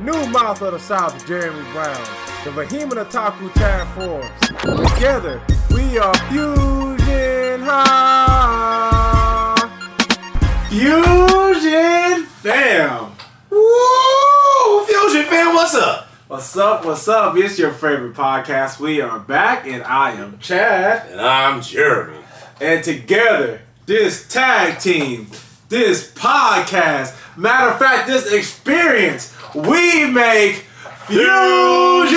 New mouth of the South, Jeremy Brown. The Vehement Otaku transforms. Together, we are Fusion-Haa. Fusion fam. Woo! Fusion fam, what's up? What's up? What's up? It's your favorite podcast. We are back, and I am Chad. And I'm Jeremy. And together, this tag team, this podcast, matter of fact, this experience, we make Fusion-Haa!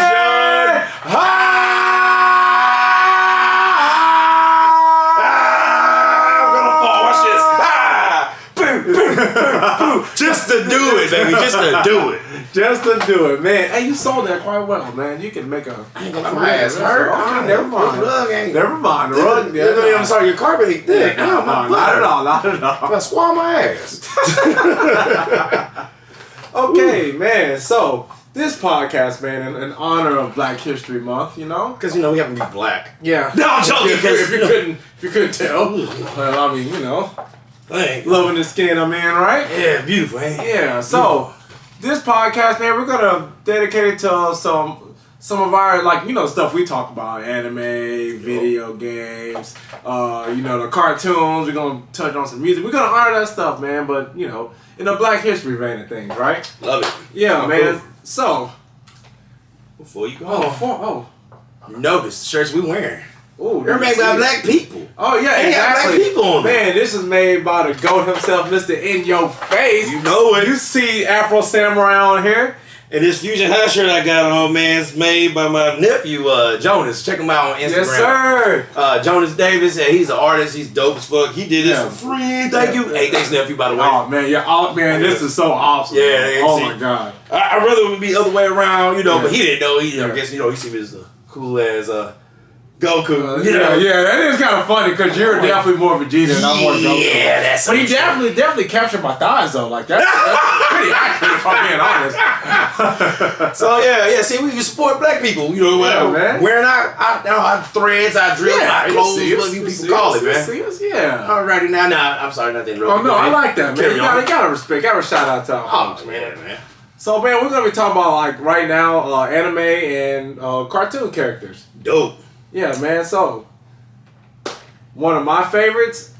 I'm gonna fall. Watch this. Just to do it, baby. Just to do it. Just to do it, man. Hey, you sold that quite well, man. You can make a... I ain't gonna my ass hurt. Okay, never mind. Never mind. The rug, I'm sorry, your carpet ain't thick. No, not at all. Not at all. I squall my ass. Okay, man. So, this podcast, man, in honor of Black History Month, you know? Because, we have to be black. Yeah. No, I'm joking. If you couldn't tell. Well, I mean, Thanks. loving the skin I'm in, right? Yeah, beautiful, ain't it? Yeah, so... This podcast, man, we're gonna dedicate it to some of our stuff we talk about, anime, video games, the cartoons. We're gonna touch on some music. We're gonna honor that stuff, man. But in the Black History vein of things, right? Love it. Yeah, man. Cool. So before you go, you notice the shirts we wearing. Ooh, they're made by black people. Oh yeah, they exactly. got black people on them. Man, this is made by the GOAT himself, Mr. In Your Face. You know it. You see Afro Samurai on here. And this Fusion-Haa shirt I got on, man, is made by my nephew, Jonas. Check him out on Instagram. Yes, sir. Jonas Davis, and he's an artist. He's dope as fuck. He did this for free. Thank you. Hey, thanks, nephew, by the way. Oh, man. This is so awesome. Yeah. Oh, my God. I'd rather it would be the other way around, but he didn't know. I guess, he see me as a cool-ass Goku. Yeah, that is kind of funny because you're definitely more Vegeta and I'm more Goku. Yeah, that's but he definitely captured my thighs, though. Like, that's pretty accurate, if I'm being honest. So, yeah, see, we support black people, man. Wearing our threads, our drill, our clothes, whatever you people call it, man. Yeah. Alrighty, now, I'm sorry, not to interrupt. Oh, no, I like that, man. You gotta respect. Gotta shout out to our folks, man. So, man, we're gonna be talking about, right now, anime and cartoon characters. Dope. Yeah, man, so one of my favorites,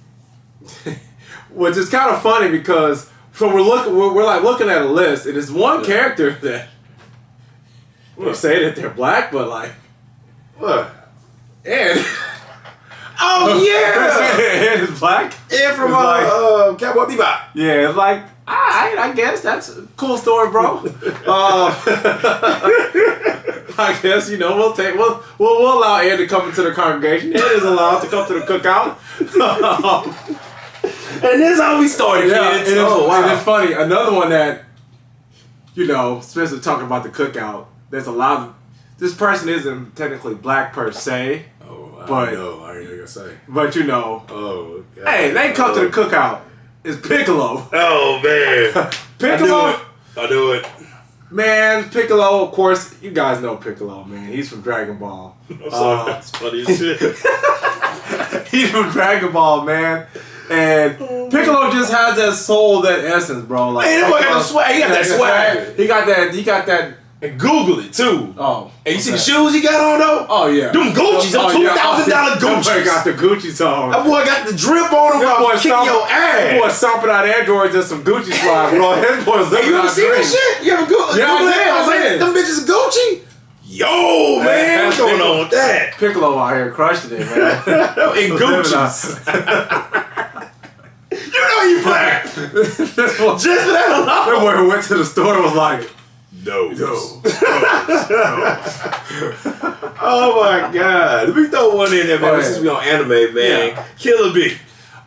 which is kind of funny because we're looking at a list, and it's one character that we say that they're black, but what? And oh yeah, and it's black. And from Cowboy Bebop. Yeah, it's like I guess that's a cool story, bro. I guess we'll allow Ed to come into the congregation. Ed is allowed to come to the cookout. And this is how we started, kids. And it's funny. Another one that Spencer talking about the cookout. There's a lot of this person isn't technically black per se. I ain't gonna say. But God. Hey, they come to the cookout. It's Piccolo. Oh man, Piccolo. I do it. Man, Piccolo, of course, you guys know Piccolo, man. He's from Dragon Ball. I'm sorry, that's funny as shit. He's from Dragon Ball, man. And Piccolo just has that soul, that essence, bro. Like, hey, that boy got the swag. He got that swag. He got that. And Google it, too. Oh. And you see the shoes he got on, though? Oh, yeah. Them Gucci's. Them $2,000 Gucci's. That boy got the Gucci's on. That boy got the drip on him while kicking your ass. That boy stomping out Androids and some Gucci slides, bro. That boy's living you ever seen that shit? You ever Google Yeah, I did. Them bitches Gucci? Yo, man. What's going on with that? Piccolo out here crushing it, man. In Gucci's. You know you black. Just for that alone. That boy who went to the store and was like, No. Oh my God. Let me throw one in there, man. Since we on anime, man. Yeah. Killer Bee.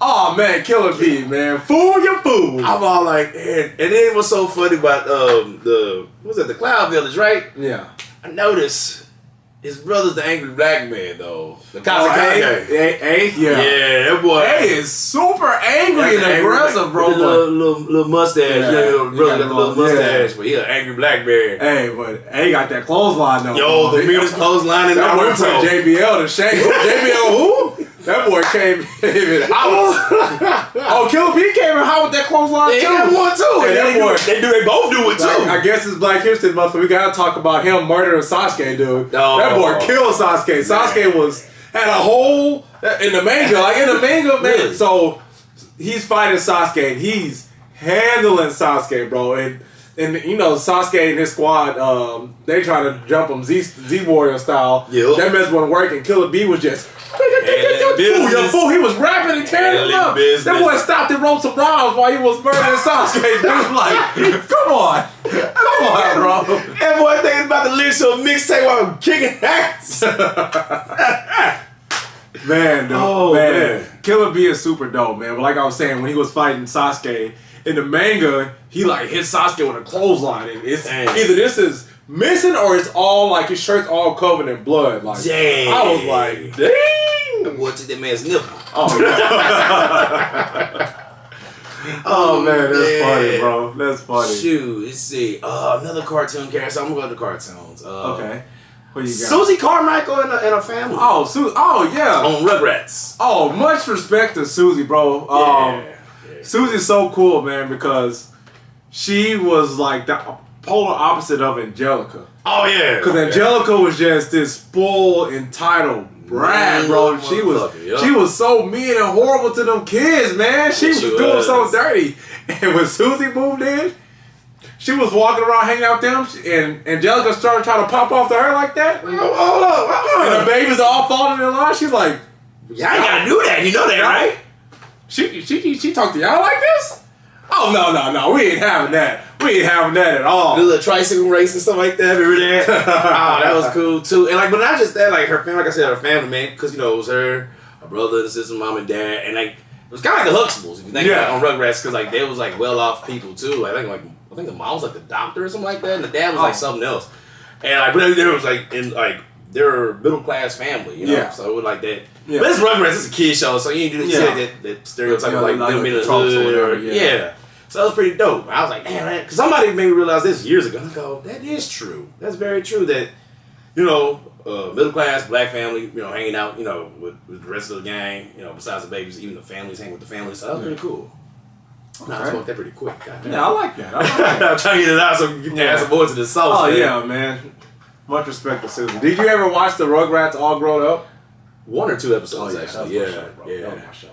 Oh man, Killer Bee, man. Fool your fool. I'm all like, man. And then what's so funny about the Cloud Village, right? Yeah. I noticed his brother's the angry black man though. The Kazakage. Yeah, that boy. A is super angry and aggressive, bro. Little mustache. Yeah, brother got the little mustache, but he an angry black man. Hey, but A got that clothesline though. Yo, the weirdest clothesline in that boy put JBL to shake. JBL who? That boy came in hot. Oh, Killer B came in hot with that clothesline too. He had one too. And they both do it too. I guess it's Black History Month, so we gotta talk about him murdering Sasuke, dude. Oh, that boy killed Sasuke. Sasuke had a hole in the manga, man. Really? So he's fighting Sasuke, and he's handling Sasuke, bro. And you know, Sasuke and his squad, they try to jump him Z Warrior style. Yep. That mess wasn't working. Killer B was just fool. He was rapping and tearing him up. That boy stopped and wrote some rhymes while he was murdering Sasuke. Dude, like, come on, bro. That boy thinking about the lyrics to a mixtape while I'm kicking ass. Man, dude, man. Killer B is super dope, man. But like I was saying, when he was fighting Sasuke in the manga, he like hit Sasuke with a clothesline, and it's either this is missing or it's all like his shirt's all covered in blood. Like, dang. I was like, dang. The boy took that man's nipple. Oh, oh man, that's funny, bro. That's funny. Shoot, let's see. Another cartoon character. So I'm gonna go to the cartoons. Okay. What you got? Susie Carmichael and her family. Oh yeah. On Rugrats. Oh, much respect to Susie, bro. Susie's so cool, man, because she was like the polar opposite of Angelica. Oh yeah. Because Angelica was just this full entitled brat, bro. She was so mean and horrible to them kids, man. She was doing so dirty. And when Susie moved in, she was walking around hanging out with them, and Angelica started trying to pop off to her like that. Hold up. And the babies all falling in line. She's like, "Y'all ain't gotta do that. You know that, right?" She talked to y'all like this? Oh no. We ain't having that. We ain't having that at all. The little tricycle race and stuff like that. Remember that? Oh, that was cool too. And like, but not just that. Like her family, like I said, her family, man, because you know it was her brother, the sister, mom, and dad, and like it was kind of like the Huxtables, if you think about it, on Rugrats, because like they was like well off people too. Like I think the mom was like the doctor or something like that, and the dad was like something else. And like, but there was like in like they're a middle class family, you know. Yeah. So it was like that. Yeah. But it's Rugrats, it's a kid show, so you ain't do that stereotype of like them being in the hood or yeah. So that was pretty dope. I was like, damn, because somebody made me realize this years ago. I go, that is true. That's very true. That you know, middle class black family, you know, hanging out, you know, with the rest of the gang, you know, besides the babies, even the families hang with the families. So that was pretty cool. Okay. I smoked that pretty quick. Yeah, I like that. I'm trying to get it out so you can add some more to the sauce. Oh yeah, man. Much respect to Susie. Did you ever watch the Rugrats All Grown Up? 1 or 2 episodes actually. Yeah. That was my show.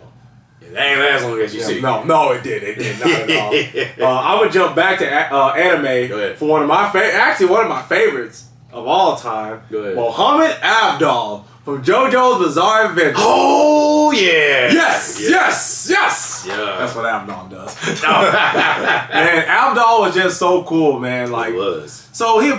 It ain't last long as you see. No, it did. It did not at all. I would jump back to anime for one of my favorites of all time. Go ahead. Muhammad Abdul from JoJo's Bizarre Adventure. Oh yeah. Yes. Yeah. That's what Abdul does. Man, Abdul was just so cool, man. Like, he was. So he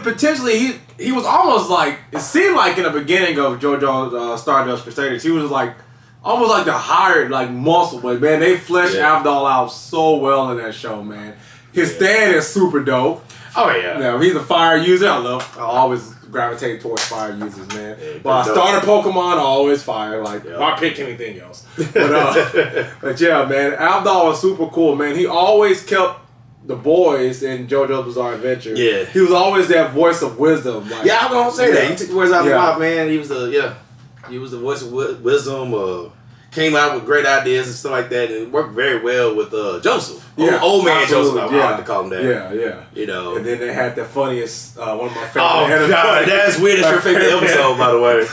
was almost like, it seemed like in the beginning of JoJo's Stardust Crusaders, he was like almost like the hired like muscle, but man, they fleshed Abdul out so well in that show, man. His stand is super dope. Oh yeah. Now he's a fire user. I always gravitate towards fire users, man. But I started Pokemon, I always fire. Like why pick anything else? But yeah, man, Abdul was super cool, man. He always kept the boys in JoJo's Bizarre Adventure. Yeah. He was always that voice of wisdom. Like, I was gonna say that. He took the words out of my mouth, man. He was the voice of wisdom. Came out with great ideas and stuff like that, and it worked very well with Joseph. Old man Joseph, I like to call him that. Yeah. You know. And then they had the funniest, one of my favorite. Oh God, that's weird. That's your favorite episode, by the way.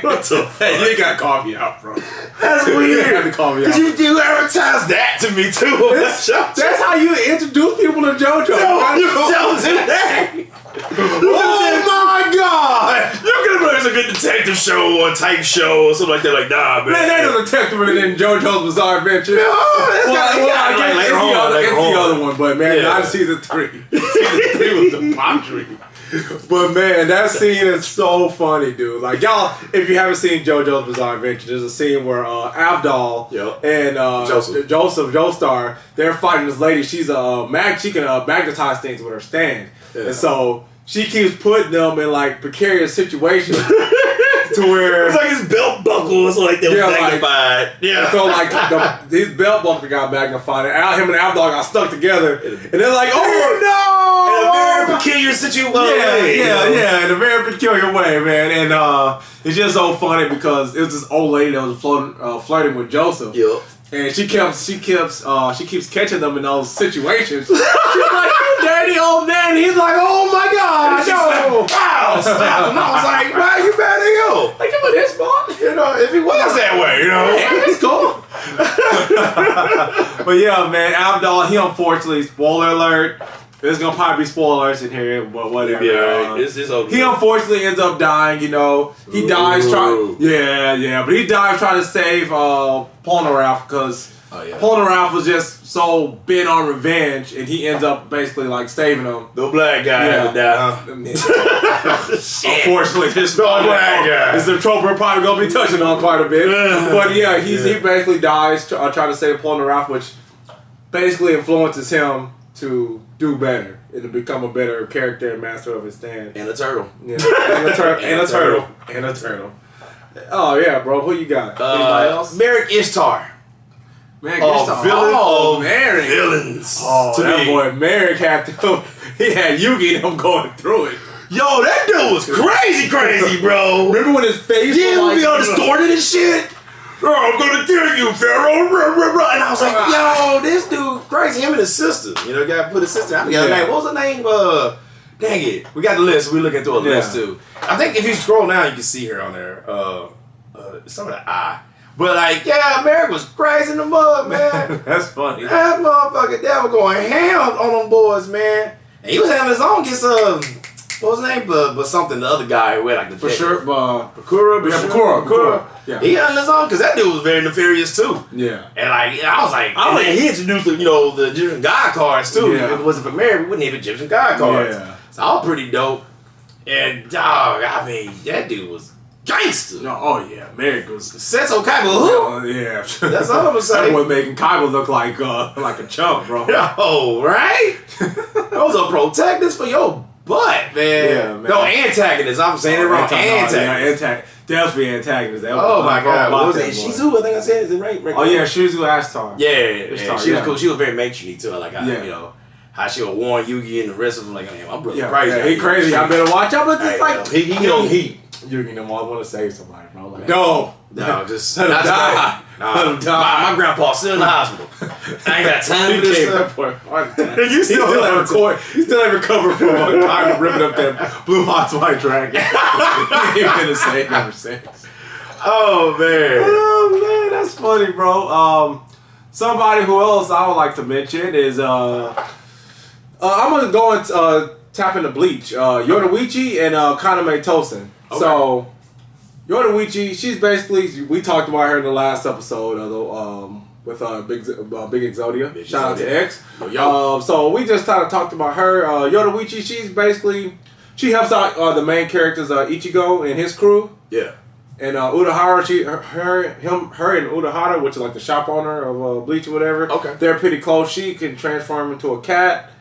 What the fuck? You gotta call me out, bro. That's weird. You have to call me out. You advertise that to me too. That's how you introduce people to JoJo. No, you don't do that. Oh my God! You could have been a good detective show or type show or something like that. Like, nah, man. Man, ain't no detective in JoJo's Bizarre Adventure. No, it's the other one, but man, not season 3. Season 3 was debauchery. But man, that scene is so funny, dude. Like y'all, if you haven't seen JoJo's Bizarre Adventure, there's a scene where Abdul and Joseph Joestar, they're fighting this lady. She's she can magnetize things with her stand, and so she keeps putting them in like precarious situations. to where it's like his belt buckle was like that was magnified. Yeah. So like his belt buckle got magnified, and him and Abdul got stuck together, and they're like, "Oh no!" In a very peculiar situation. Yeah, in a very peculiar way, man. And it's just so funny because it was this old lady that was flirting with Joseph. Yep. And she keeps catching them in those situations. She's like, "You dirty old man." He's like, "Oh my God, no!" Wow, slapped him. I was like, "Why are you mad at him?" Like, it was his fault. You know, if he was that way, you know, it's cool. But yeah, man, Abdul, he unfortunately, spoiler alert. There's gonna probably be spoilers in here, but whatever. Yeah, it's okay. He unfortunately ends up dying. You know, he dies trying. Yeah, but he dies trying to save Polnareff because Polnareff was just so bent on revenge, and he ends up basically like saving him. The black guy had to die, huh? Unfortunately, this black guy is the trope we're probably gonna be touching on quite a bit. But yeah, he basically dies trying to save Polnareff, which basically influences him to do better and to become a better character and master of his stand. And a turtle. Yeah. And a turtle. Oh yeah, bro. Who you got? Anybody else? Merrick Ishtar. Merrick Ishtar. Merrick. Villains. Oh, that boy Merrick he had Yugi and him going through it. Yo, that dude was crazy, bro. Remember when his face was like, be all distorted and shit? Oh, I'm gonna kill you, Pharaoh. And I was like, yo, this dude crazy. Him and his sister. You know, gotta put his sister. I forgot her name. What was her name? Dang it. We got the list. We're looking through a list too. I think if you scroll down, you can see her on there. Some of the eye. But like, yeah, Merrick was crazy in the mud, man. That's funny. That motherfucker, that was going ham on them boys, man. And he was having his own against what was his name? But something, the other guy who had like the Bakura. Yeah. He had his own because that dude was very nefarious too. Yeah. And like, I was like, he introduced the Egyptian god cards too. Yeah. If it wasn't for Mary, we wouldn't have Egyptian god cards. Yeah. So I was pretty dope. And dog, I mean, that dude was gangster. No, oh yeah, Merrick was. Setsu Kaiba, yeah. That's all I'm gonna say. That was making Kaiba look like a chump, bro. Oh, right? Those are protectors for your butt, man. Yeah, man. No, antagonist. I'm saying it wrong. Antagonist. Yeah, definitely antagonist. Oh my God. What was it? Shizu, I think I said. Is it right? Oh yeah, Shizu Ashtar. Yeah. She was cool. She was very matronly too. Like, how she would warn Yugi and the rest of them. Like, man, my brother crazy. Yeah, he crazy. I better watch out. But just like he on heat. Yugi and want to save somebody, bro. Like, no, just let him die. Let him die. My grandpa's still in the hospital. I ain't got time for this stuff. You still ain't recovered from a time ripping up that blue hot white dragon. He ain't been the same ever since. Oh man, that's funny, bro. Somebody who else I would like to mention is I'm gonna go and tap into Bleach. Yoruichi and Kaname Tosen. Okay. So, Yoruichi, she's basically, we talked about her in the last episode, with Big Exodia. Shout out to X. So, we just kind of talked about her. Yoruichi, she helps out the main characters, Ichigo and his crew. Yeah. And Urahara, her and Urahara, which is like the shop owner of Bleach or whatever. Okay. They're pretty close. She can transform into a cat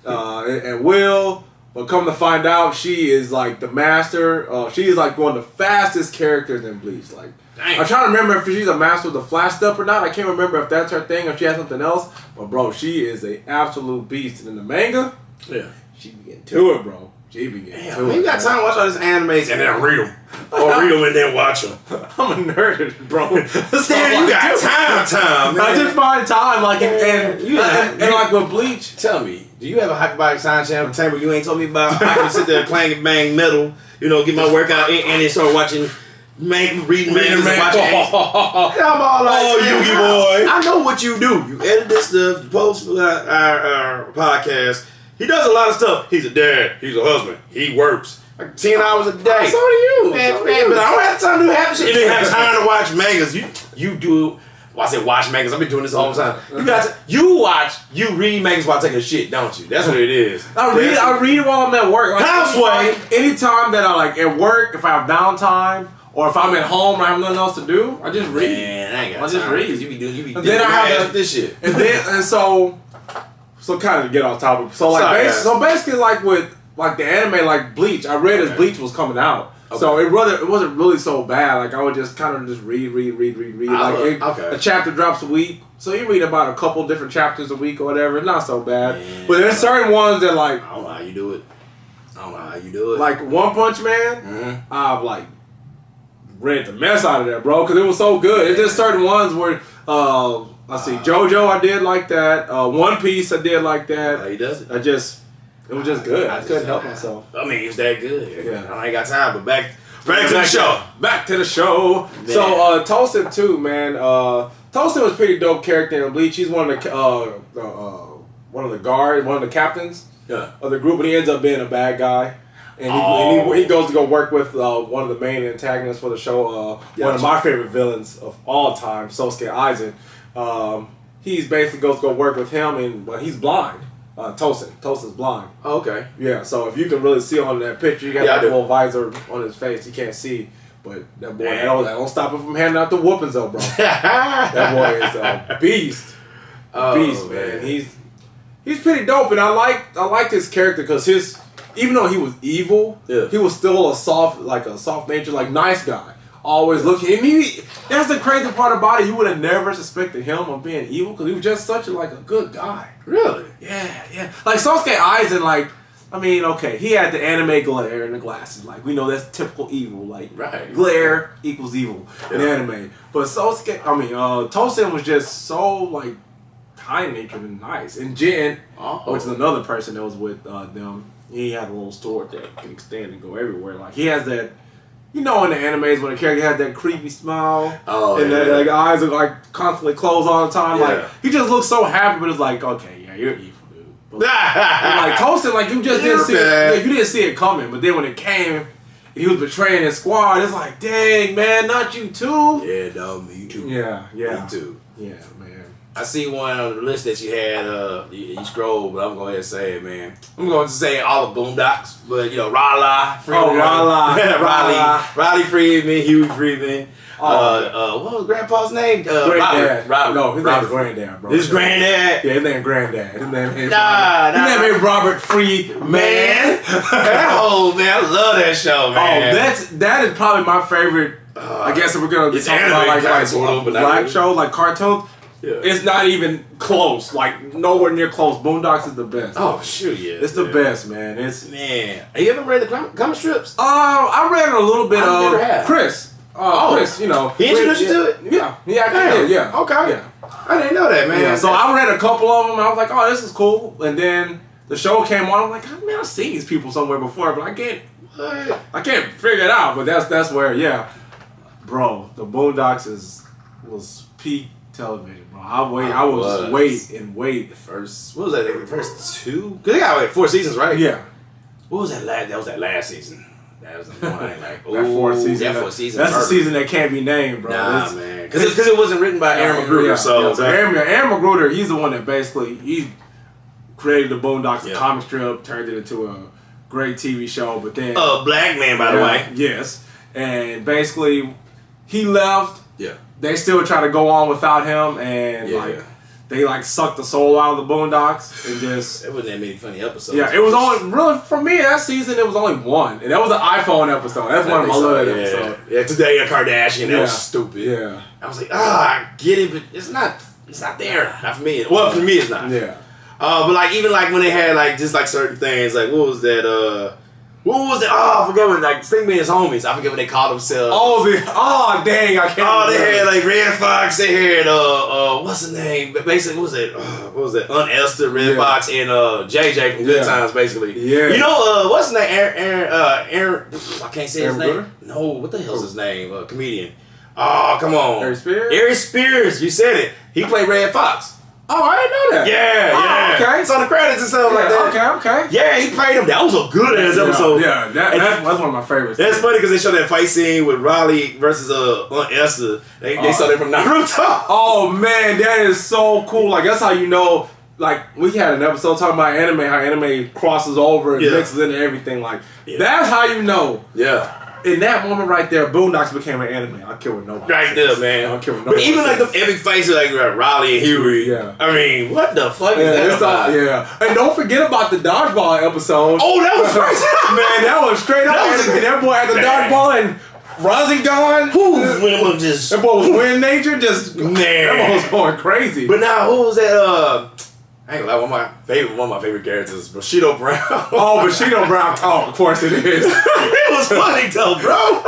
at will. But come to find out, she is like the master. She is like one of the fastest characters in Bleach. Like, dang. I'm trying to remember if she's a master of the flash step or not. I can't remember if that's her thing or if she has something else. But bro, she is an absolute beast. And in the manga, she be getting to it, bro. She be getting to it. You got time to watch all these animes and then read them. Or read them and then watch them. I'm a nerd, bro. Damn, you got time, man. I just find time, like, and like with Bleach. Tell me. Do you have a hyperbolic science chamber you ain't told me about? I can sit there playing and bang metal, get my workout and then start watching, reading mangas and watching. I'm all like, Yugi boy. I know what you do. You edit this stuff, you post our podcast. He does a lot of stuff. He's a dad. He's a husband. He works like 10 hours a day. So do you. Man, but I don't have time to do half shit. You didn't have time to watch mangas. You do. Well, I said watch mangas. I've been doing this all the time. You read mangas while taking a shit, don't you? That's what it is. I read while I'm at work. Houseway. Anytime that I like at work, if I have downtime, or if I'm at home and I have nothing else to do, I just read. Man, I ain't got time. Just read. You be doing then I have this shit. And so kind of to get off topic. So like basically like with like the anime like Bleach, I read as Bleach was coming out. Okay. So it wasn't really so bad. Like I would just kind of just read. A chapter drops a week, so you read about a couple different chapters a week or whatever. Not so bad. Man. But there's certain ones that like I don't know how you do it. Like One Punch Man, I've like read the mess out of that, bro, because it was so good. It's just certain ones where let's see, JoJo I did like that. One Piece I did like that. How he does it? It was just good. I couldn't help myself. I mean, it's that good. Yeah. I ain't got time, but back to the show. Back to the show. Man. So, Tosin too, man. Tosin was a pretty dope character in Bleach. He's one of the guards, one of the captains of the group, and he ends up being a bad guy. And he goes to go work with one of the main antagonists for the show, one of my favorite villains of all time, Sosuke Aizen. He's basically goes to go work with him, and he's blind. Tosin's blind. Oh, okay. Yeah, so if you can really see on that picture, you got that little visor on his face. He can't see, but that boy, that don't stop him from handing out the whoopings, though, bro. That boy is a beast. Beast, man. He's pretty dope, and I liked his character because even though he was evil, he was still a soft nature, like nice guy. Always looking. And that's the crazy part about it. You would have never suspected him of being evil because he was just such a good guy. Really? Yeah. Like Sosuke Aizen, like, I mean, okay, he had the anime glare and the glasses. Like, we know that's typical evil. Like, glare equals evil in anime. But Tosin was just so, like, kind-natured and nice. And Jin, which is another person that was with them, he had a little sword that can extend and go everywhere. Like, he has that, in the animes when a character has that creepy smile and that eyes are like constantly closed all the time. Like, he just looks so happy, but it's like, okay, yeah, you're evil, dude. But, like Tosin, like you just didn't see it. You didn't see it coming, but then when it came, and he was betraying his squad. It's like, dang, man, not you too. Yeah, no, me too. Yeah, me too. Yeah, man. I see one on the list that you had. You scrolled, but I'm going to say it, man. I'm going to say all the Boondocks, but Raleigh, Riley Friedman, Huey Friedman. What was Grandpa's name? Granddad. Robert. No, his name is Granddad, bro. His granddad. Yeah, his name is Granddad. His name is Robert Friedman. That whole man, I love that show, man. That is probably my favorite. I guess if we're gonna be talking about like black shows, like cartoons. Yeah. It's not even close. Like nowhere near close. Boondocks is the best. Oh shoot, yeah. It's the best, man. Have you ever read the comic strips? I read a little bit of Chris. Chris, he introduced you to it? Yeah, I did. Yeah. Okay. Yeah. I didn't know that, man. Yeah, so I read a couple of them. And I was like, oh, this is cool. And then the show came on. I'm like, man, I've seen these people somewhere before, but I can't figure it out. But that's where, bro, the Boondocks was peak television, bro. I would just wait. The first, what was that? The first two? Because they got 4 seasons, right? Yeah. What was that last? That was that last season. That was the one that 4th season. That 4th season. That's the season that can't be named, bro. Nah, man. Because it wasn't written by Aaron Magruder. Aaron Magruder, he's the one that basically he created the Boondocks, the comic strip, turned it into a great TV show. But then black man, by the way. Yes, and basically he left. Yeah. They still try to go on without him, and they sucked the soul out of the Boondocks and just. It wasn't that many funny episodes. Yeah, it was only really for me that season. It was only one, and that was an iPhone episode. That's one of my little episodes. Yeah, Today a Kardashian. That was stupid. Yeah, I was like, I get it, but it's not there. Not for me. Well, for me, it's not. Yeah. But even when they had just certain things, what was that? What was it? Oh, I forget what, Stingman and his homies. I forget what they called themselves. Dang, I can't remember. They had Red Fox, they had what's his name? Basically, what was that? Aunt Esther, Red Fox, and JJ from Good Times, basically. Yeah. What's his name? Aaron I can't say his name. No, what the hell's his name? Comedian. Oh, come on. Ari Spears, you said it. He played Red Fox. Oh, I didn't know that. Yeah. Okay. It's on the credits and stuff like that. Okay. Yeah, he played him. That was a good ass episode. Yeah, that's one of my favorites. That's funny because they showed that fight scene with Riley versus Aunt Esther. They saw that from Naruto. Oh man, that is so cool. That's how you know. We had an episode talking about anime, how anime crosses over and mixes into everything. That's how you know. Yeah. in that moment right there, Boondocks became an anime. I kill with nobody. Right there, man. I kill with But nobody. even like the epic faces like Riley and Huey. Yeah. I mean, what the fuck is that about? And don't forget about the dodgeball episode. Oh, that was crazy. Man, that was straight up. That boy had the dodgeball and Rasengan. That boy was winning nature. Just man, that boy was going crazy. But now, who was that? I ain't gonna lie, one of my favorite characters is Bushido Brown. Oh, Bushido Brown. Oh, of course it is. It was funny though, bro.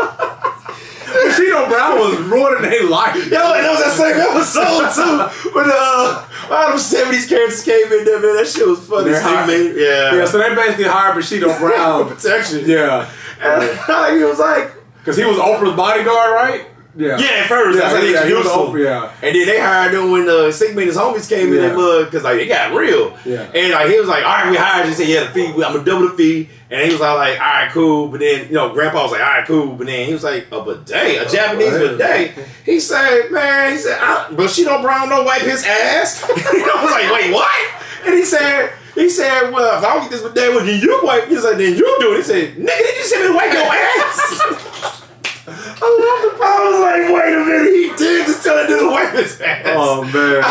Bushido Brown was ruining their life. Yo, and that was that same episode too. When all them 70s characters came in there, man, that shit was funny. Yeah, so they basically hired Bushido Brown. Protection. Yeah. And he was like, because he was Oprah's bodyguard, right? Yeah, at first. Yeah, that's how they introduced him. Yeah. And then they hired him when Sigma and his homies came in that mud because like, it got real. Yeah. And like, he was like, all right, we hired you. He said, yeah, the fee, I'm going to double the fee. And he was all like, all right, cool. But then, Grandpa was like, all right, cool. But then he was like, a bidet, a Japanese bidet. He said, Bushido Brown don't wipe his ass. I was like, wait, what? And he said, well, if I don't get this bidet, well, then you wipe. He was like, then you do it. He said, nigga, did you send me to wipe your ass? I was like, wait a minute, he did just tell that dude to wipe his ass. Oh, man.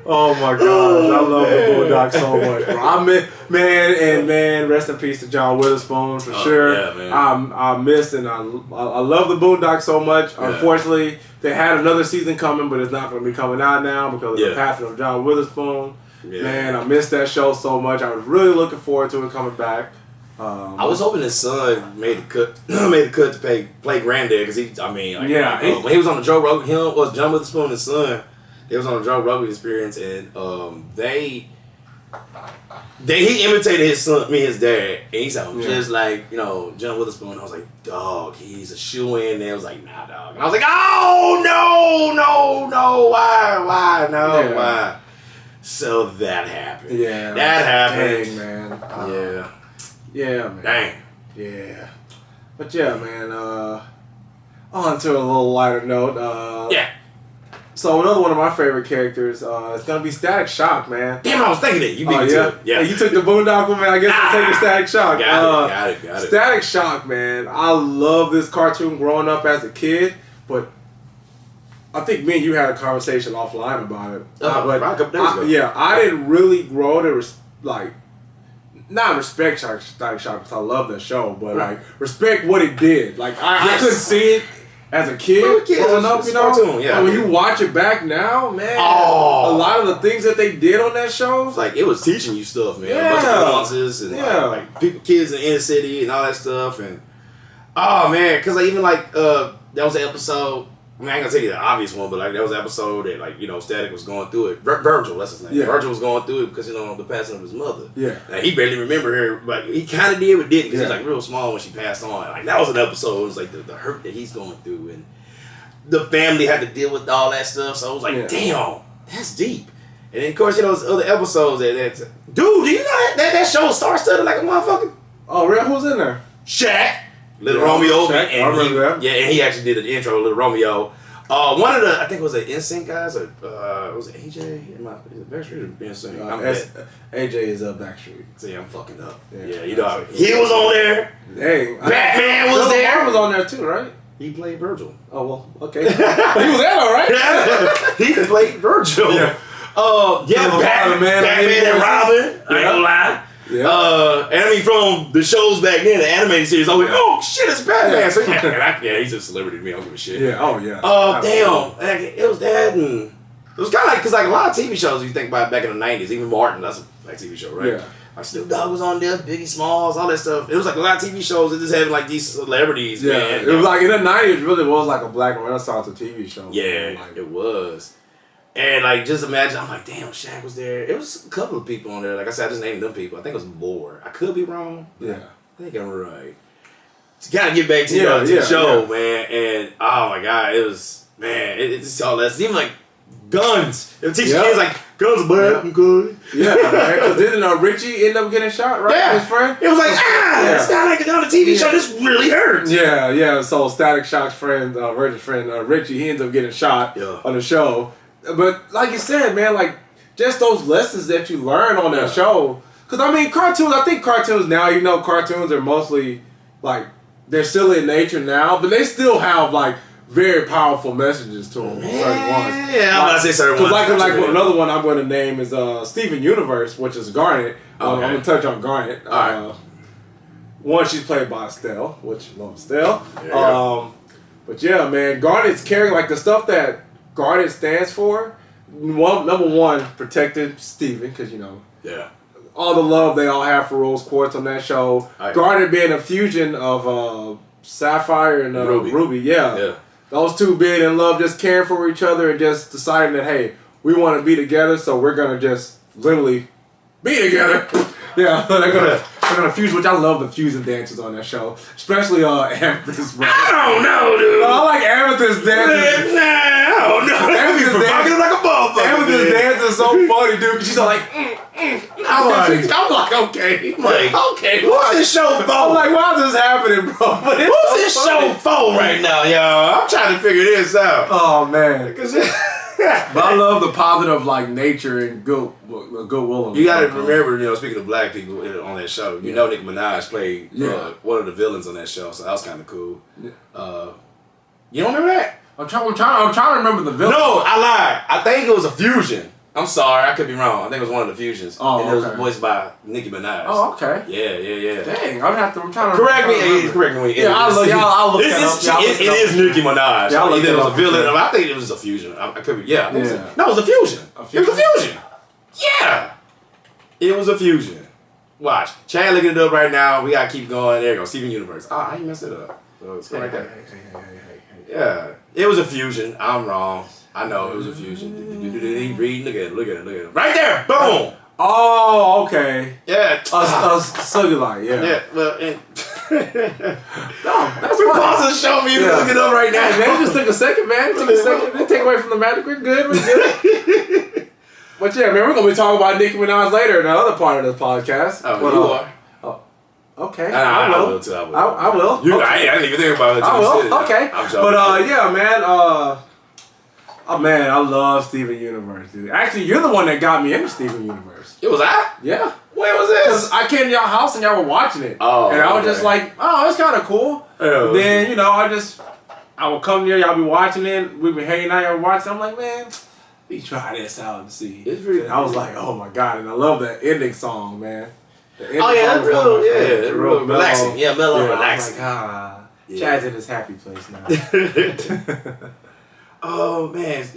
Oh, my gosh. I love the Boondocks so much, bro. Man, rest in peace to John Witherspoon, for sure. Yeah, man. I missed and I love the Boondocks so much. Yeah. Unfortunately, they had another season coming, but it's not going to be coming out now because of the passing of John Witherspoon. Yeah. Man, I missed that show so much. I was really looking forward to it coming back. I was hoping his son made the cut to play granddad because when he was on the Joe Rogan, John Witherspoon and his son. They was on the Joe Rogan Experience, and he imitated his son, his dad, and he sounded just like John Witherspoon. I was like, dog, he's a shoe-in. And they was like, nah, dog. And I was like, oh no, why, why? So that happened. Yeah, that happened. Dang, man. Yeah, man. Dang. Yeah. But yeah, man. On to a little lighter note. So another one of my favorite characters is gonna be Static Shock, man. Damn, I was thinking it. You beat me to it. Yeah, you took the Boondock one, man. I guess I'll take the Static Shock. Got it. Static Shock, man. I love this cartoon growing up as a kid, but I think me and you had a conversation offline about it. But a couple days ago. I didn't really grow to not respect Static Shock because I love that show, but respect what it did. Like I couldn't see it as a kid growing up, cartoon, and when you watch it back now, man, a lot of the things that they did on that show, like it was teaching you stuff, man. A bunch of nuances and like kids in the inner city and all that stuff, and because even that was an episode. I mean, I ain't gonna tell you the obvious one, but that was an episode that Static was going through it. Virgil, that's his name. Yeah. Virgil was going through it because the passing of his mother. Yeah. Now, he barely remembered her, but he kind of did, but didn't because he was real small when she passed on. Like that was an episode. It was like the hurt that he's going through, and the family had to deal with all that stuff. So I was like, damn, that's deep. And then of course those other episodes that dude, do you know that show star-studded like a motherfucker? Oh, real? Who's in there? Shaq. Little Romeo, Shaq. I remember that. Yeah, and he actually did the intro, Little Romeo. One of I think it was an NSYNC guys, or was it AJ? Is it Backstreet or NSYNC? AJ is Backstreet. See, I'm fucking up. Yeah, he was on there. Hey, Batman was there. Batman was on there too, right? He played Virgil. Oh well, okay. But he was there, all right. He played Virgil. Batman and Robin. I ain't gonna lie. Yeah. And I mean, from the shows back then, the animated series, I was like, oh shit, it's Batman. So, he's a celebrity to me. I don't give a shit. Yeah, oh yeah. Damn. It was that, and it was kind of because a lot of TV shows, if you think about it, back in the 90s, even Martin, that's a TV show, right? Yeah. Like Snoop Dogg was on there, Biggie Smalls, all that stuff. It was a lot of TV shows that just having these celebrities, man. It was in the 90s, it really was like a black renaissance of TV shows. Yeah, it was. And just imagine, I'm like, damn, Shaq was there. It was a couple of people on there. Like I said, I just named them people. I think it was more. I could be wrong. Yeah. I think I'm right. To kind of get back to the show, man. And oh my God, it was, man, it's all that. Even like guns. It would teach kids like, guns are bad, I'm good. Yeah, because didn't Richie end up getting shot, right? Yeah. His friend? It was like, it's not like on a TV show. This really hurts. Yeah. So Static Shock's friend, Virgil's friend, Richie, he ends up getting shot on the show. But like you said, man, just those lessons that you learn on that show. Because I mean, cartoons. I think cartoons now, cartoons are mostly they're still in nature now, but they still have like very powerful messages to them. Certain ones. Yeah, I'm about to say certain ones. Like another one I'm going to name is Steven Universe, which is Garnet. I'm going to touch on Garnet. All right. One, she's played by Estelle, which I love Estelle. Yeah. But yeah, man, Garnet's carrying like the stuff that Garnet stands for. Number one, protected Steven, because all the love they all have for Rose Quartz on that show. Garnet being a fusion of Sapphire and Ruby. Yeah. Those two being in love, just caring for each other and just deciding that, hey, we want to be together, so we're going to just literally be together. Yeah, they're gonna fuse, which I love the fusion dances on that show, especially Amethyst. Bro. I don't know, dude. I like Amethyst dances. I don't know. Amethyst dances like a motherfucker. Amethyst dance is so funny, dude. Cause she's like, I'm like, okay, okay. What's this show for? I'm like, why is this happening, bro? What's this show for right now, y'all? I'm trying to figure this out. Oh man. But I love the positive, like, nature and goodwill. You gotta remember, speaking of black people on that show, Nicki Minaj played one of the villains on that show, so that was kind of cool. You don't remember that? I'm trying to remember the villain. No, I lied. I think it was a fusion. I'm sorry, I could be wrong. I think it was one of the fusions. Oh, and it was voiced by Nicki Minaj. Oh, okay. Yeah. Dang, I'm trying to correct me. Yeah, I'll look that up. It is Nicki Minaj. Yeah, Either it was a villain. I think it was a fusion. I could be. Yeah. No, it was a fusion. It was a fusion. Yeah. It was a fusion. Watch. Chad looking it up right now. We gotta keep going. There you go. Steven Universe. I messed it up. So it's right there. Yeah. It was a fusion. I'm wrong. I know it was a fusion. Read, look at it. Right there! Boom! Oh, okay. Yeah. Cellulite, yeah. Yeah, well, no, that's we're fine. pausing the show for you to look it up right now. Hey, man, just took a second, man. Didn't take away from the magic. We're good. But yeah, man, we're going to be talking about Nicki Minaj later in the other part of the podcast. Oh, but, you are. Okay. I will too. I will. I didn't even think about it. I will. Okay. I'm joking. But yeah, man. Oh man, I love Steven Universe, dude. Actually, you're the one that got me into Steven Universe. It was I? Yeah. When was this? Because I came to y'all house and y'all were watching it. Oh. And I was just like, oh, it's kind of cool. Yeah. Then, I would come here, y'all be watching it. We'd be hanging out, y'all be watching. I'm like, man, let me try this out and see. It's really I was like, oh my God. And I love that ending song, man. That's real relaxing. Yeah, mellow, relaxing. I was like, Chad's in his happy place now. Oh man,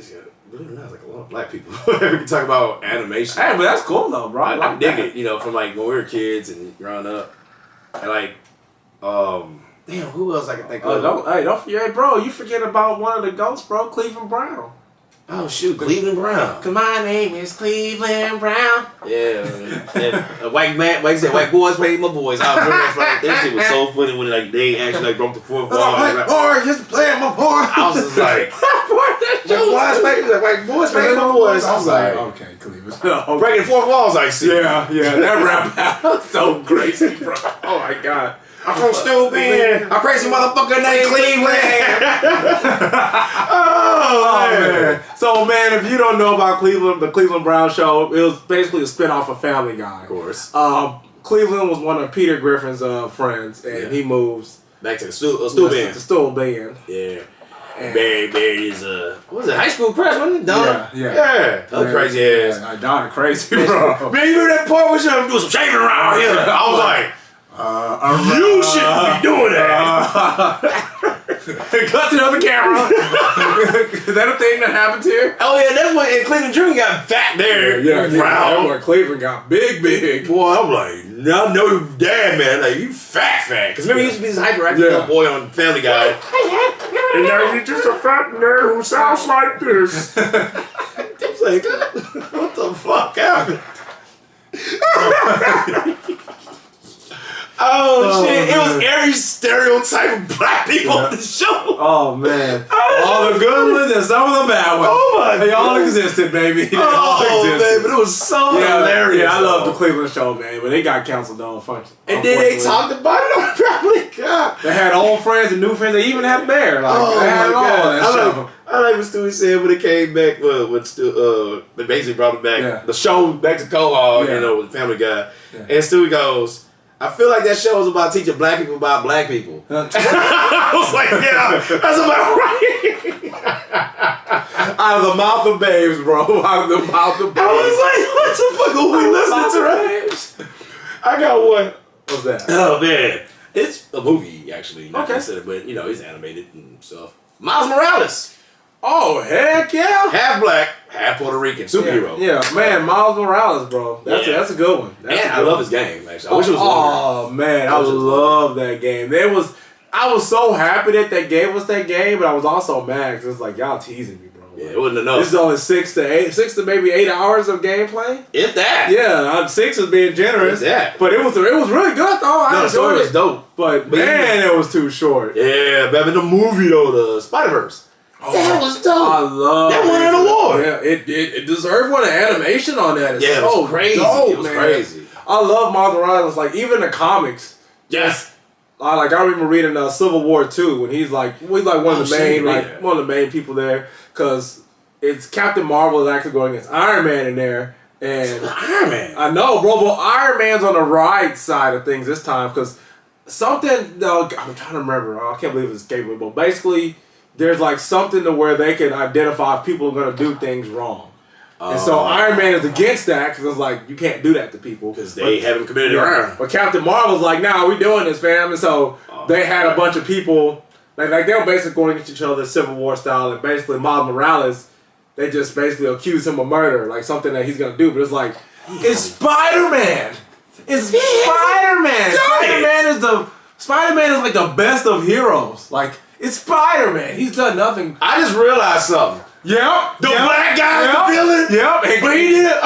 believe it or not, it's like a lot of black people. We can talk about animation. Hey, but that's cool though, bro. I dig it, from like when we were kids and growing up. And like, damn, who else I can think of? Don't forget, bro. You forget about one of the ghosts, bro, Cleveland Brown. Oh shoot, Cleveland Brown. Cause my name is Cleveland Brown. Yeah, white boys played my boys. I remember that shit was so funny when they actually broke the fourth wall. White boy just playing my boy. I was just like, white boys playing my boys. I was like, okay, Cleveland. Breaking fourth walls, I see. Yeah, that rap battle was so crazy, bro. Oh my God. I'm from Stupid. A crazy motherfucker named Cleveland. Oh man. So man, if you don't know about Cleveland, the Cleveland Brown Show, it was basically a spinoff of Family Guy. Of course. Cleveland was one of Peter Griffin's friends, and he moves back to the stool band. The stool band. Yeah. And Barry is what was it? High school press, wasn't it? Donna? Yeah. That was crazy ass. I Donna crazy, bro. Man, you hear that part where you do some shaving around here? I was like, you shouldn't be doing that. Cut to the other camera. Is that a thing that happens here? Oh yeah, that's when in Cleveland Jr. got fat there. Yeah. That's where Cleveland got big. Boy, I'm like, I know your dad, man. Like, you fat. Because remember, he used to be this hyperactive little boy on Family Guy. And now you're just a fat nerd who sounds like this. It's like, what the fuck happened? Oh shit! It was every stereotype of black people on the show. Oh man! All the good ones and some of the bad ones. Oh my! They all existed, baby. They all existed. Man, but it was so hilarious. Yeah, I love the Cleveland show, man. But they got canceled on function. And then they talked about it on Family Guy. They had old friends and new friends. They even had Bear. Like, they had all that show. I like what Stewie said when it came back. They basically brought it back. Yeah. The show back to Quahog, with Family Guy, and Stewie goes, I feel like that show was about teaching black people about black people. I was like, yeah, that's about right. Out of the mouth of babes, bro. Out of the mouth of babes. I was like, what the fuck are we listening to right? I got one. What's that? Oh, man. It's a movie, actually. Not Okay. considered, but, you know, he's animated and stuff. Miles Morales. Oh, heck yeah. Half black, half Puerto Rican. Superhero. Yeah, man, Miles Morales, bro. That's a good one. I love his game, actually. I wish it was longer. Oh, man, I love that game. I was so happy that they gave us that game, but I was also mad because it's like, y'all teasing me, bro. Yeah, it wasn't enough. This is only 6 to maybe 8 hours of gameplay. If that. Yeah, 6 is being generous. If that. But it was really good though. The story was dope. But man, it was too short. Yeah, but in the movie though, the Spider-Verse. Oh, that was dope. I love that. Won an award. Yeah, it deserved one. The animation on that is it so was crazy. dope, it was man. crazy. I love Miles Morales. Like even the comics. Yes. I remember reading Civil War 2 when he's like one of the main one of the main people there because it's Captain Marvel is actually going against Iron Man in there and Iron Man. I know, bro, but Iron Man's on the right side of things this time because something. No, I'm trying to remember. I can't believe it's escaping me, but basically there's like something to where they can identify if people are going to do things wrong. And so Iron Man is against that because it's like, you can't do that to people. Because they haven't committed a crime. But Captain Marvel's like, nah, we doing this, fam. And so they had a bunch of people, like they were basically going against each other Civil War style. And basically Miles Morales, they just basically accuse him of murder, like something that he's going to do. But it's like, it's Spider-Man. It's Spider-Man. Spider-Man is like the best of heroes. Like, it's Spider-Man. He's done nothing. I just realized something. Yep. The black guy, the villain. Yep. But he did it.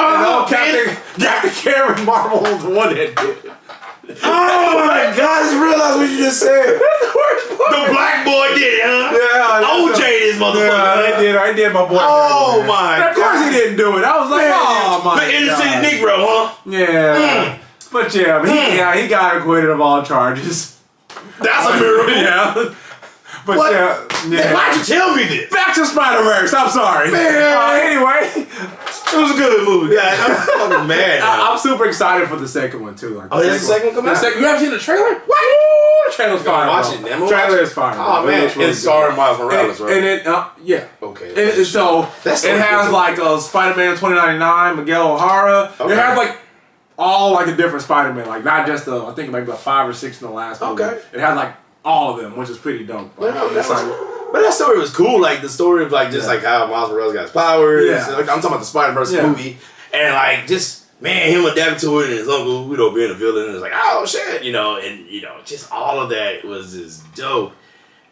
Captain Cameron Marvel was the one that did it. Oh my God! I just realized what you just said. The black boy did it, huh? Yeah. OJ this motherfucker. Yeah, I did my boy. Oh my God. Of course he didn't do it. I was like, oh my God. The innocent Negro, huh? Yeah. But yeah, he got acquitted of all charges. That's a miracle. Yeah. But what? Yeah. Why'd you tell me this? Back to Spider-Verse. I'm sorry. Anyway, it was a good movie. Yeah, I'm fucking mad. I'm super excited for the second one too. Like, there's a second one coming out? You haven't seen the trailer? What? The trailer's fire. Watch it, man. Trailer is fire. Oh man, it's starring Miles Morales, right? And it, yeah. Okay. And so it has like Spider-Man 2099, Miguel O'Hara. Okay. It has like all like a different Spider-Man, like not just I think maybe about 5 or 6 in the last movie. Okay. It has like all of them, which is pretty dope. But that story was cool, like the story of like just like how Miles Morales got his powers. Yeah. Like, I'm talking about the Spider-Verse movie, and like just him adapting to it and his uncle, being a villain, and it's like, oh shit, and just all of that was just dope.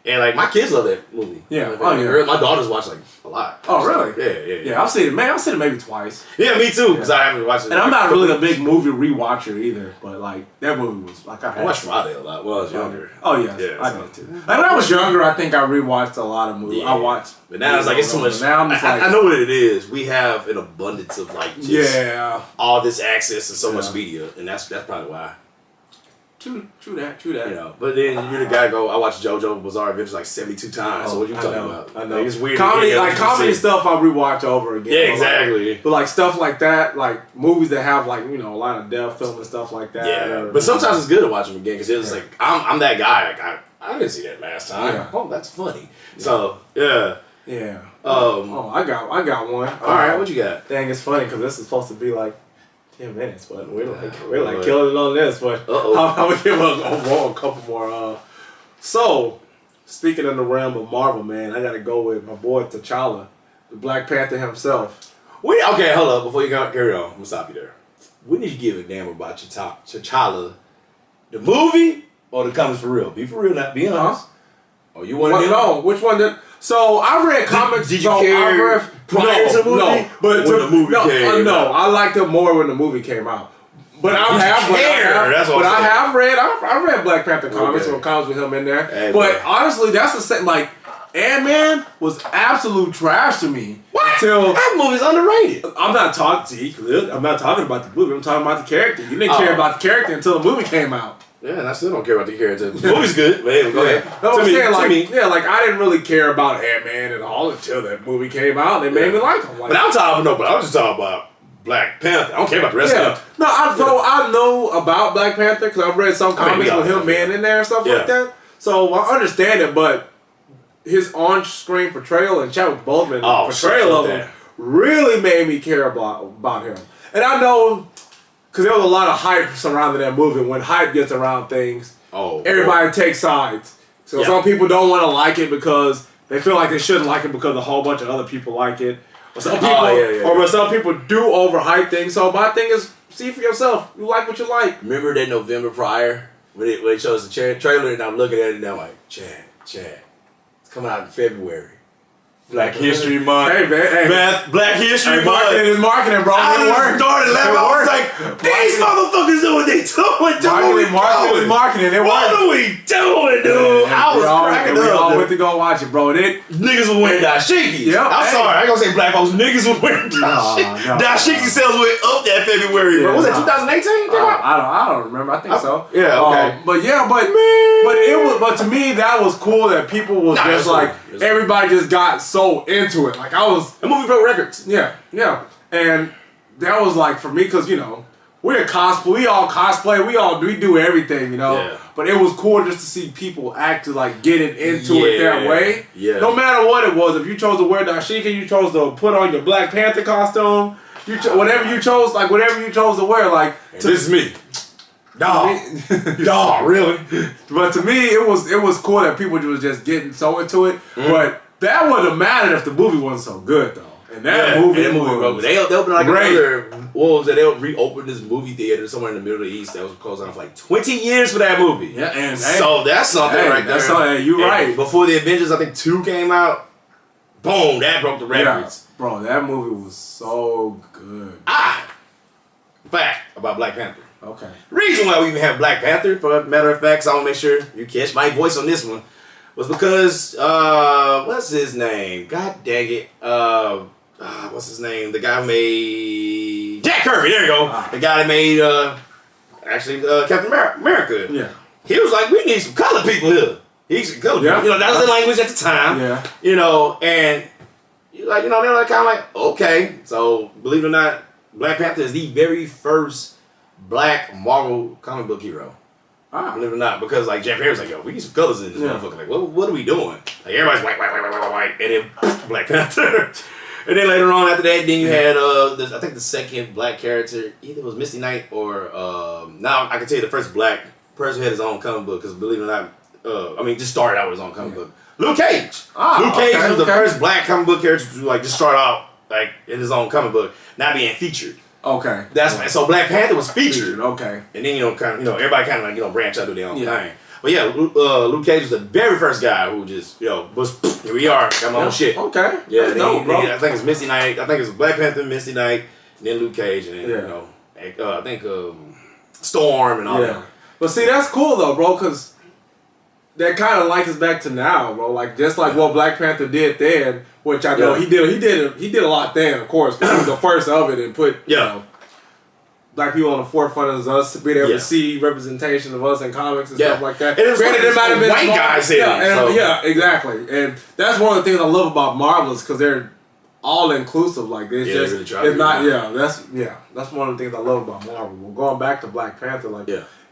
And like my kids love that movie. Yeah. My daughters watch like a lot. Oh really? Yeah. I've seen it. Man, I've seen it maybe twice. Yeah, me too. Because I haven't watched it. And I'm not really a big movie rewatcher either. But like that movie was like I watched Friday a lot when I was younger. Oh yeah, I did too. Like when I was younger, I think I rewatched a lot of movies. Yeah. I watched. But now it's like it's too much. Now I'm just like I know what it is. We have an abundance of like just all this access and so much media, and that's probably why. True that. But then you're the guy I watched JoJo Bizarre Adventures like 72 times. So what you talking about? I know. Like, it's weird. Comedy stuff I rewatch over again. Yeah, exactly. But like stuff like that, like movies that have like a lot of depth film and stuff like that. Yeah. But sometimes it's good to watch them again because it's like I'm that guy. Like I didn't see that last time. Yeah. Oh, that's funny. Yeah. So yeah. Yeah. I got one. All right, what you got? Dang, it's funny because this is supposed to be like 10 minutes, but we're like killing it on this. But I'm gonna give a couple more. So, speaking in the realm of Marvel, man, I gotta go with my boy T'Challa, the Black Panther himself. Okay, hold up. Before you carry on, I'm gonna stop you there. When did you give a damn about T'Challa, the movie or the comics for real? Be for real, not be honest. Oh, you want to know which one? So I read comics. Did you care prior to the movie? No, but when the movie came no, out. I liked it more when the movie came out. But I have read Black Panther comics or comics with him in there. Hey, but honestly, that's the same. Like Ant-Man was absolute trash to me. What? Until that movie's underrated. I'm not talking about the movie. I'm talking about the character. You didn't care about the character until the movie came out. Yeah, and I still don't care about the character. The movie's good. Man, go ahead. No, I'm saying I didn't really care about Ant-Man at all until that movie came out. And it made me like him. But I'm just talking about Black Panther. I don't care about the rest of them. No, I know about Black Panther because I've read some comics with him being in there and stuff like that. So I understand it, but his on-screen portrayal and Chadwick Boseman portrayal of him really made me care about him. And I know because there was a lot of hype surrounding that movie. When hype gets around things, everybody takes sides. So some people don't want to like it because they feel like they shouldn't like it because a whole bunch of other people like it. Or some people, or some people do overhype things. So my thing is, see for yourself. You like what you like. Remember that November prior when it shows the trailer, and I'm looking at it and I'm like, Chad, it's coming out in February. Black History Month. Hey, man. Black History Month. Marketing is marketing, bro. I started laughing. I was like, these motherfuckers know what they doing. Marketing is marketing. What are we doing, dude? I was cracking up. We all went to go watch it, bro. Niggas was wearing dashikis. Yep. I'm sorry. I ain't gonna say black folks. Niggas was wearing dashikis. Dashiki sales went up that February, bro. Was that 2018? I don't remember. I think so. Yeah, okay. But to me, that was cool that people was just like, everybody just got so into it. Like the movie broke records. Yeah. And that was like for me because we're cosplay. We all cosplay. We do everything. Yeah. But it was cool just to see people actually like getting into it that way. Yeah. No matter what it was, if you chose to wear dashiki, you chose to put on your Black Panther costume. Whatever you chose to wear. Like this is me. Dog, really? But to me, it was cool that people was just getting so into it. But that wouldn't have mattered if the movie wasn't so good, though. And that movie was they opened like another. What was it? They'll reopen this movie theater somewhere in the Middle East that was closed down for like 20 years for that movie. Yeah, and so that's something right there. That's something. You're right. Before the Avengers, I think 2 came out. Boom! That broke the records. Yeah. Bro, that movie was so good. Fact about Black Panther. Okay. Reason why we even have Black Panther, for a matter of fact, so I want to make sure you catch my voice on this one, was because, what's his name? God dang it. What's his name? The guy who made Jack Kirby, there you go. The guy that made, Captain America. Yeah. He was like, we need some color people here. He's color people. That was the language at the time. Yeah. And, they're like, kind of like, okay. So, believe it or not, Black Panther is the very first Black Marvel comic book hero. Believe it or not, because like Jeff Harris was like, yo, we need some colors in this motherfucker. Like, what are we doing? Like everybody's white, and then Black Panther. And then later on after that, then you had I think the second black character, either was Misty Knight or now I can tell you the first black person who had his own comic book, because believe it or not, just started out with his own comic book. Luke Cage. Luke Cage was the first black comic book character to like just start out like in his own comic book, not being featured. Okay. That's so Black Panther was featured. Okay. And then everybody kind of like branch out to their own thing. But yeah, Luke Cage was the very first guy who just was here we are, got my own shit. Okay. Yeah. Bro. I think it's Misty Knight. I think it's Black Panther, Misty Knight, and then Luke Cage, and then I think Storm and all that. But see, that's cool though, bro, because that kind of likes us back to now, bro. Like just like what Black Panther did then, which I know he did a lot then, of course, because he was the first of it and put black people on the forefront of us to be able to see representation of us in comics and stuff like that. And it's granted, there might have been white guys here. Yeah, exactly. And that's one of the things I love about Marvel is because they're all inclusive. Like it's just really it's not. That's one of the things I love about Marvel. Well, going back to Black Panther, like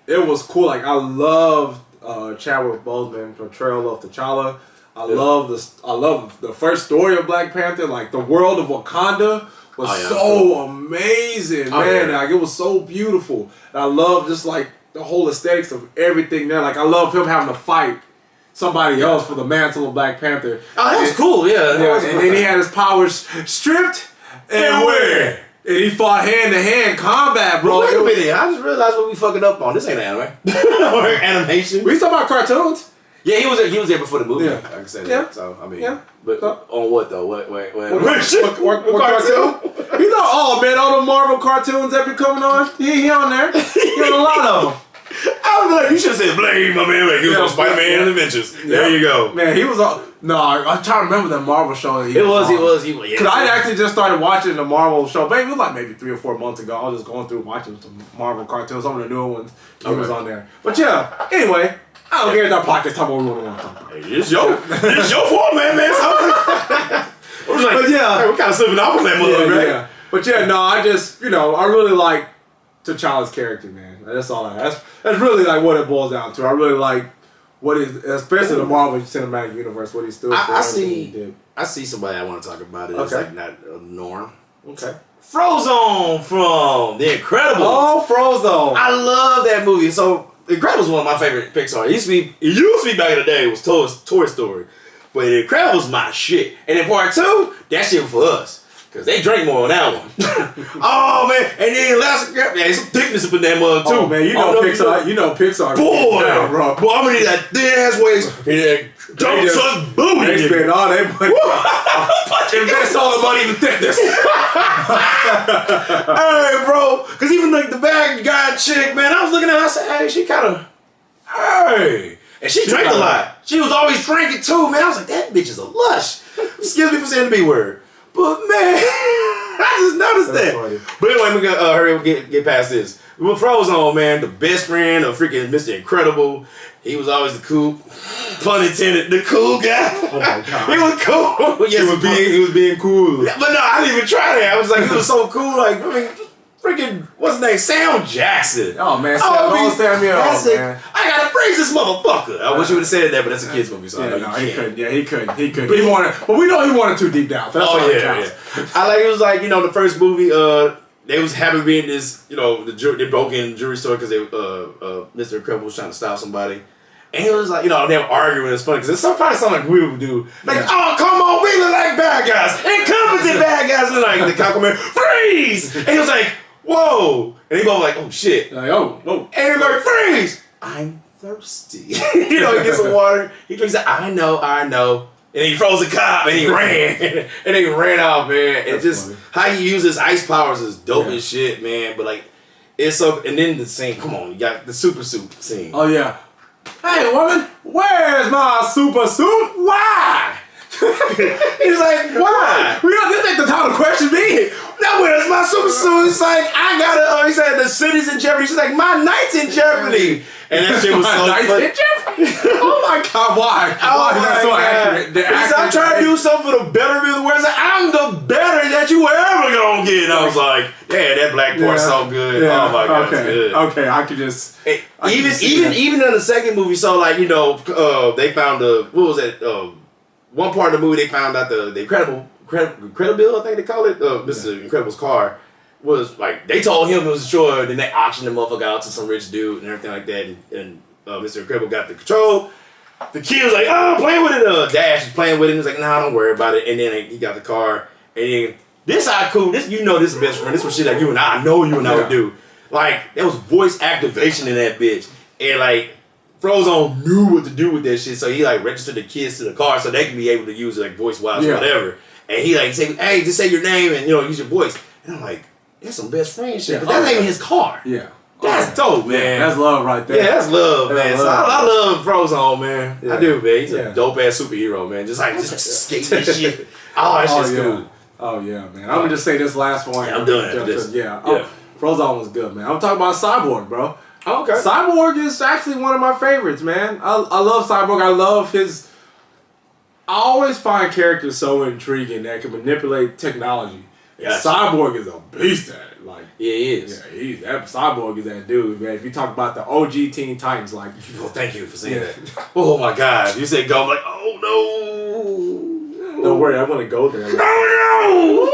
it was cool. Like I loved Chadwick Boseman portrayal of T'Challa. I love the first story of Black Panther. Like the world of Wakanda was so amazing, man. Like it was so beautiful. And I love just like the whole aesthetics of everything there. Like I love him having to fight somebody else for the mantle of Black Panther. Oh, that was cool, and then he had his powers stripped and where? And he fought hand-to-hand combat, bro. Wait a minute, I just realized what we fucking up on. This ain't anime. Or animation. We talking about cartoons? Yeah, he was there before the movie. I can say that. So but on what though? What cartoon? You know, all the Marvel cartoons that be coming on. He on there. He on a lot of them. I was like, you should have said Blade, my man. Like, he was on Spider-Man and Adventures. There you go. Man, he was on. No, I'm trying to remember that Marvel show. He was. Because I actually just started watching the Marvel show. Maybe it was like maybe 3 or 4 months ago. I was just going through watching some Marvel cartoons, some of the newer ones. He was on there. But yeah, anyway. I don't care if that podcast talk about what we want to talk about. Hey, it's your fault, man. So, I was like, but hey, we're kind of slipping off on that mother, right? Yeah. But yeah, no, I just, I really like T'Challa's character, man. That's all. That's really like what it boils down to. I really like what is, especially the Marvel Cinematic Universe, what he stood for. I see somebody I want to talk about it. It's like not a norm. Okay. Frozone from The Incredibles. Oh, Frozone. I love that movie. So The Incredibles is one of my favorite Pixar. It used to be back in the day. It was Toy Story. But The Incredibles is my shit. And then part 2, that shit was for us. Because they drank more on that one. Oh, man. And then last, there's some thickness up in that mug, too. Oh, man. Pixar. Boy. Down, bro. Boy, I'm going to need that thin-ass waist. And don't suck booty. They spend all that money. Invest all the money in the thickness. Hey, bro. Because even like the bad guy chick, man, I was looking at her, I said, hey, she kind of, hey. And she drank a lot. She was always drinking, too, man. I was like, that bitch is a lush. Excuse me for saying the B word. But man, I just noticed that. Funny. But anyway, we gotta hurry up and get past this. With Frozone, man, the best friend of freaking Mr. Incredible. He was always the cool, pun intended, the cool guy. Oh my God. He was cool. Yes, he was being cool. But no, I didn't even try that. I was like, he was so cool. Like, I mean, freaking, what's his name? Sam Jackson. Oh man, Samuel. Man. I gotta praise this motherfucker. I wish you would have said that, but that's a kid's movie, so he couldn't. Yeah, he couldn't. He wanted, but we know he wanted too deep down. That's I like it was like the first movie. They was happy to be in this. They broke in jewelry store because Mr. Incredible was trying to stop somebody. And he was like, they were arguing. It's funny because it's sometimes something like we would do. Like, oh, come on, we look like bad guys. Incompetent bad guys. And like, the cop come in, freeze! And he was like, whoa. And he both like, oh, shit. Like, oh, whoa. And he was like, freeze! I'm thirsty. He gets some water. He drinks it. I know. And he froze the cop and he ran. And he ran out, man. And just funny. How he uses ice powers is dope as shit, man. But like, it's so, and then the scene, come on, you got the super suit scene. Oh, yeah. Hey, woman, where's my super suit? Why? He's like, why? This ain't the time to question me. No, where's my super suit? It's like, I gotta, he said, the city's in jeopardy. She's like, my night's in jeopardy. And that shit was so funny. Oh my God, why? Why is that so accurate? He said, I'm trying to do something for the betterment of the world. Like, I'm the better that you were ever gonna get. And I was like, yeah, that black part's so good. Yeah. Oh my God, it's good. Okay, I could just. Even in the second movie, so like, they found what was that? One part of the movie, they found out the Incredible, I think they call it, Mr. Incredible's car. Was like they told him it was destroyed, then they auctioned the motherfucker out to some rich dude and everything like that. And Mr. Incredible got the control. The kid was like, "Oh, I'm playing with it." Dash was playing with it. He was like, "Nah, don't worry about it." And then he got the car. And then this how cool. This this is best friend. This was shit like you and I know you and I would do. Like there was voice activation in that bitch, and like Frozone knew what to do with that shit. So he like registered the kids to the car so they can be able to use it like voice wise or whatever. And he like say, "Hey, just say your name and use your voice." And I'm like. That's some best friend shit. But that's even his car. Yeah. That's dope, man. That's love right there. Yeah, that's love, man. So I love Frozone, man. Yeah. I do, man. He's a dope ass superhero, man. Just skate this shit. Oh, that shit's cool. Oh, yeah, man. I'm going to just say this last one. Yeah, I'm done. Frozone was good, man. I'm talking about Cyborg, bro. Oh, okay. Cyborg is actually one of my favorites, man. I love Cyborg. I love his... I always find characters so intriguing that can manipulate technology. Yeah, Cyborg is a beast at it. Like, yeah, he is. Yeah, Cyborg is that dude, man. If you talk about the OG Teen Titans, like, thank you for saying that. Oh my God, you said go, I'm like, oh no. Don't worry, I'm gonna go there. Oh,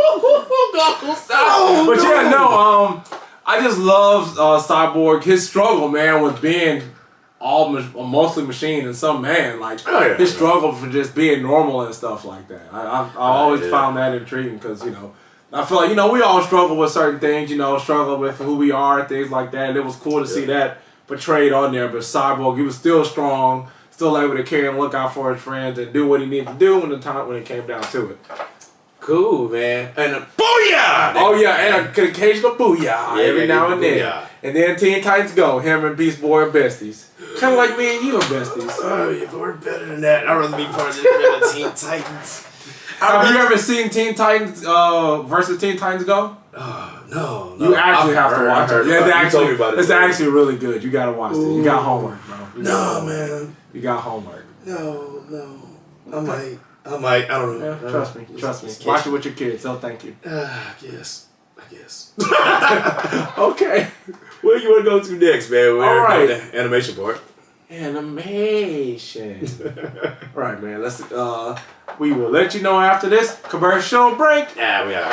but yeah, no, I just love Cyborg. His struggle, man, with being mostly machine and some man, like his struggle for just being normal and stuff like that. I always found that intriguing because I feel like, we all struggle with certain things, struggle with who we are, things like that. And it was cool to see that portrayed on there. But Cyborg, he was still strong, still able to carry and look out for his friends and do what he needed to do when it came down to it. Cool, man. And a booyah! Oh, yeah, and an occasional booyah every now and then. Booyah. And then Teen Titans Go, him and Beast Boy are besties. Kind of like me and you are besties. Oh, yeah, but we're better than that. I'd rather be part of the Teen Titans. Have you ever seen Teen Titans versus Teen Titans Go? No. You actually have to watch it. Yeah, you told me about it. It's actually really good. You gotta watch it. You got homework, bro. Man. You got homework. No. I might. I don't know. Yeah, trust me. Watch it with your kids. They'll thank you. Yes. Yes. Okay. Where you want to go to next, man? We're All right. the animation part. Animation. All right, man. Let's. We will let you know after this commercial break. Yeah, we are.